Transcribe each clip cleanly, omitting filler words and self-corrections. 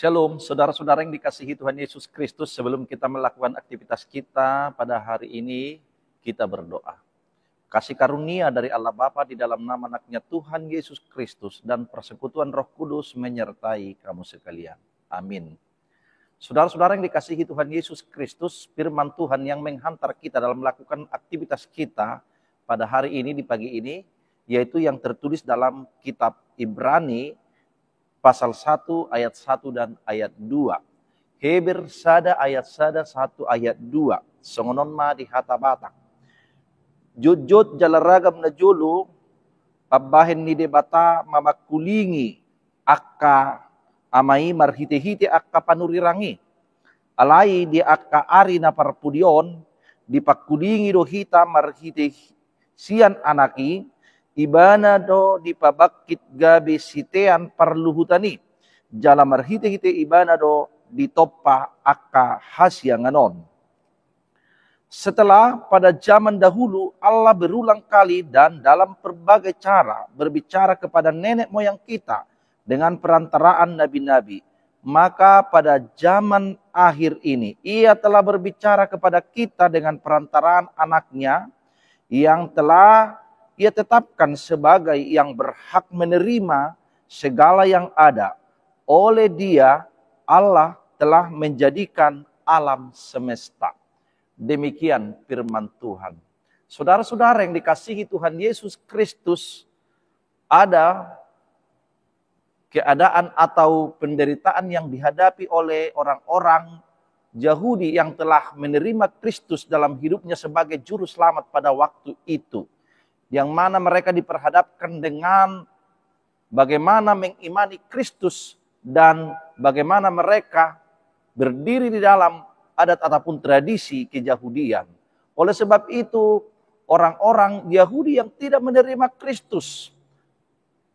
Shalom, saudara-saudara yang dikasihi Tuhan Yesus Kristus. Sebelum kita melakukan aktivitas kita pada hari ini, kita berdoa. Kasih karunia dari Allah Bapa di dalam nama anaknya Tuhan Yesus Kristus dan persekutuan Roh Kudus menyertai kamu sekalian. Amin. Saudara-saudara yang dikasihi Tuhan Yesus Kristus, firman Tuhan yang menghantar kita dalam melakukan aktivitas kita pada hari ini, di pagi ini, yaitu yang tertulis dalam kitab Ibrani, pasal 1 ayat 1 dan ayat 2. Heber sada ayat sada 1 ayat 2. Songonon ma di hata batak. Jujut jalaragam na julu, pabahin ni debata mamakulingi, akka amai marhite-hite akka panurirangi. Alai di akka ari na parpudion, di pakulingi dohita marhite sian anaki, ibana do di pabakit gabi sitean parluhutani. Jala marhite-hite ibana do di topa akka hasyanganon. Setelah pada zaman dahulu Allah berulang kali dan dalam berbagai cara berbicara kepada nenek moyang kita dengan perantaraan nabi-nabi. Maka pada zaman akhir ini ia telah berbicara kepada kita dengan perantaraan anaknya yang telah ia tetapkan sebagai yang berhak menerima segala yang ada. Oleh Dia, Allah telah menjadikan alam semesta. Demikian firman Tuhan. Saudara-saudara yang dikasihi Tuhan Yesus Kristus, ada keadaan atau penderitaan yang dihadapi oleh orang-orang Yahudi yang telah menerima Kristus dalam hidupnya sebagai juru selamat pada waktu itu. Yang mana mereka diperhadapkan dengan bagaimana mengimani Kristus dan bagaimana mereka berdiri di dalam adat ataupun tradisi keyahudian. Oleh sebab itu, orang-orang Yahudi yang tidak menerima Kristus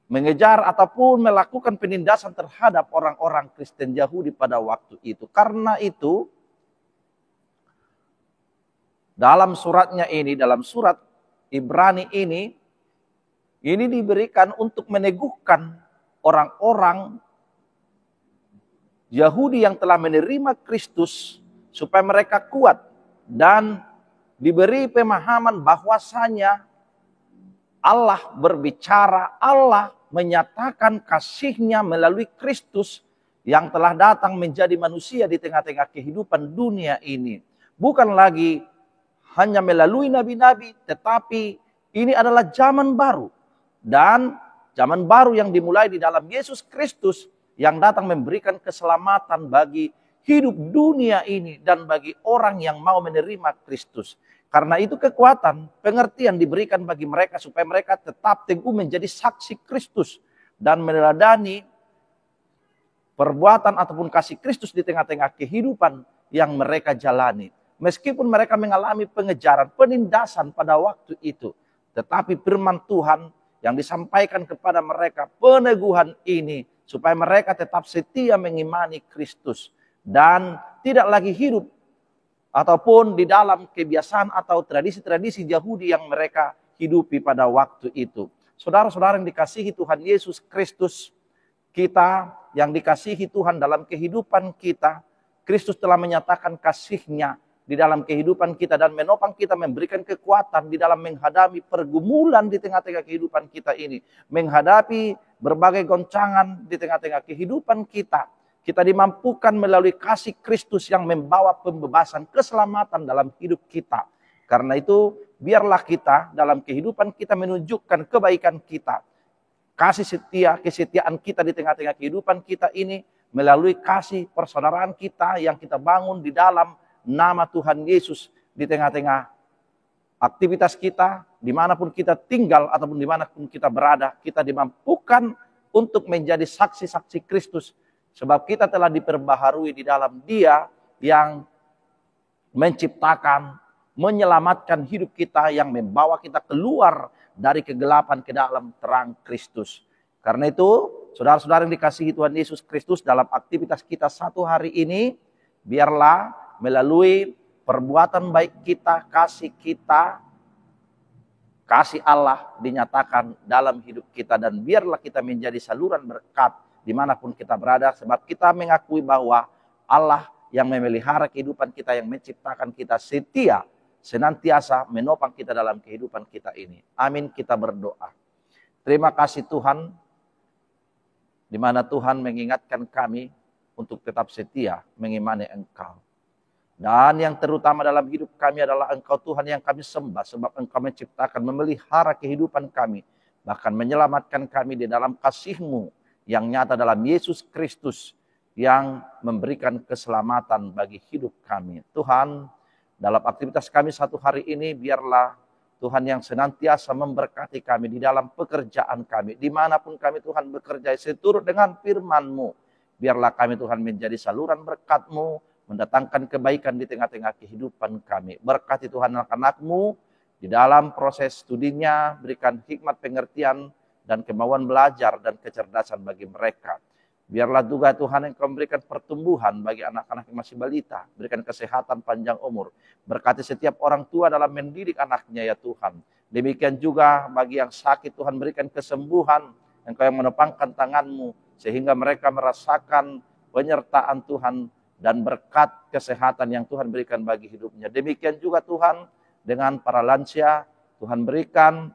mengejar ataupun melakukan penindasan terhadap orang-orang Kristen Yahudi pada waktu itu. Karena itu, dalam suratnya ini, dalam surat Ibrani ini diberikan untuk meneguhkan orang-orang Yahudi yang telah menerima Kristus supaya mereka kuat dan diberi pemahaman bahwasanya Allah berbicara, Allah menyatakan kasih-Nya melalui Kristus yang telah datang menjadi manusia di tengah-tengah kehidupan dunia ini. Bukan lagi hanya melalui nabi-nabi, tetapi ini adalah zaman baru. Dan zaman baru yang dimulai di dalam Yesus Kristus yang datang memberikan keselamatan bagi hidup dunia ini dan bagi orang yang mau menerima Kristus. Karena itu kekuatan, pengertian diberikan bagi mereka supaya mereka tetap teguh menjadi saksi Kristus dan meneladani perbuatan ataupun kasih Kristus di tengah-tengah kehidupan yang mereka jalani. Meskipun mereka mengalami pengejaran, penindasan pada waktu itu. Tetapi firman Tuhan yang disampaikan kepada mereka, peneguhan ini, supaya mereka tetap setia mengimani Kristus. Dan tidak lagi hidup ataupun di dalam kebiasaan atau tradisi-tradisi Yahudi yang mereka hidupi pada waktu itu. Saudara-saudara yang dikasihi Tuhan Yesus Kristus, kita yang dikasihi Tuhan dalam kehidupan kita, Kristus telah menyatakan kasih-Nya di dalam kehidupan kita dan menopang kita, memberikan kekuatan di dalam menghadapi pergumulan di tengah-tengah kehidupan kita ini. Menghadapi berbagai goncangan di tengah-tengah kehidupan kita. Kita dimampukan melalui kasih Kristus yang membawa pembebasan, keselamatan dalam hidup kita. Karena itu, biarlah kita dalam kehidupan kita menunjukkan kebaikan kita. Kasih setia, kesetiaan kita di tengah-tengah kehidupan kita ini melalui kasih persaudaraan kita yang kita bangun di dalam nama Tuhan Yesus di tengah-tengah aktivitas kita, dimanapun kita tinggal ataupun dimanapun kita berada, kita dimampukan untuk menjadi saksi-saksi Kristus. Sebab kita telah diperbaharui di dalam Dia yang menciptakan, menyelamatkan hidup kita, yang membawa kita keluar dari kegelapan ke dalam terang Kristus. Karena itu, saudara-saudara yang dikasihi Tuhan Yesus Kristus, dalam aktivitas kita satu hari ini, biarlah melalui perbuatan baik kita, kasih Allah dinyatakan dalam hidup kita. Dan biarlah kita menjadi saluran berkat dimanapun kita berada, sebab kita mengakui bahwa Allah yang memelihara kehidupan kita, yang menciptakan kita setia, senantiasa menopang kita dalam kehidupan kita ini. Amin, kita berdoa. Terima kasih Tuhan, di mana Tuhan mengingatkan kami untuk tetap setia mengimani Engkau. Dan yang terutama dalam hidup kami adalah Engkau Tuhan yang kami sembah, sebab Engkau menciptakan, memelihara kehidupan kami, bahkan menyelamatkan kami di dalam kasih-Mu yang nyata dalam Yesus Kristus, yang memberikan keselamatan bagi hidup kami. Tuhan, dalam aktivitas kami satu hari ini, biarlah Tuhan yang senantiasa memberkati kami di dalam pekerjaan kami. Dimanapun kami Tuhan bekerja seturut dengan firman-Mu. Biarlah kami Tuhan menjadi saluran berkat-Mu, mendatangkan kebaikan di tengah-tengah kehidupan kami. Berkati Tuhan anak-anak-Mu di dalam proses studinya, berikan hikmat pengertian dan kemauan belajar dan kecerdasan bagi mereka. Biarlah juga Tuhan yang memberikan pertumbuhan bagi anak-anak yang masih balita. Berikan kesehatan panjang umur. Berkati setiap orang tua dalam mendidik anaknya ya Tuhan. Demikian juga bagi yang sakit Tuhan berikan kesembuhan. Engkau yang menopangkan tangan-Mu. Sehingga mereka merasakan penyertaan Tuhan dan berkat kesehatan yang Tuhan berikan bagi hidupnya. Demikian juga Tuhan dengan para lansia. Tuhan berikan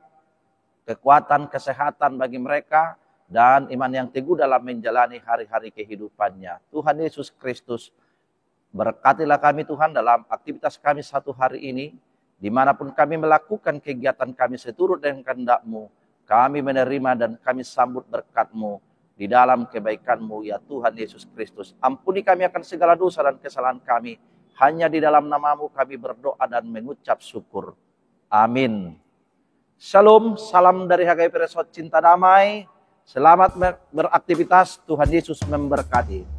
kekuatan kesehatan bagi mereka. Dan iman yang teguh dalam menjalani hari-hari kehidupannya. Tuhan Yesus Kristus, berkatilah kami Tuhan dalam aktivitas kami satu hari ini. Dimanapun kami melakukan kegiatan kami seturut dengan kehendak-Mu. Kami menerima dan kami sambut berkat-Mu. Di dalam kebaikan-Mu ya Tuhan Yesus Kristus. Ampuni kami akan segala dosa dan kesalahan kami. Hanya di dalam nama-Mu kami berdoa dan mengucap syukur. Amin. Shalom, salam dari HGP Resort Cinta Damai. Selamat beraktivitas, Tuhan Yesus memberkati.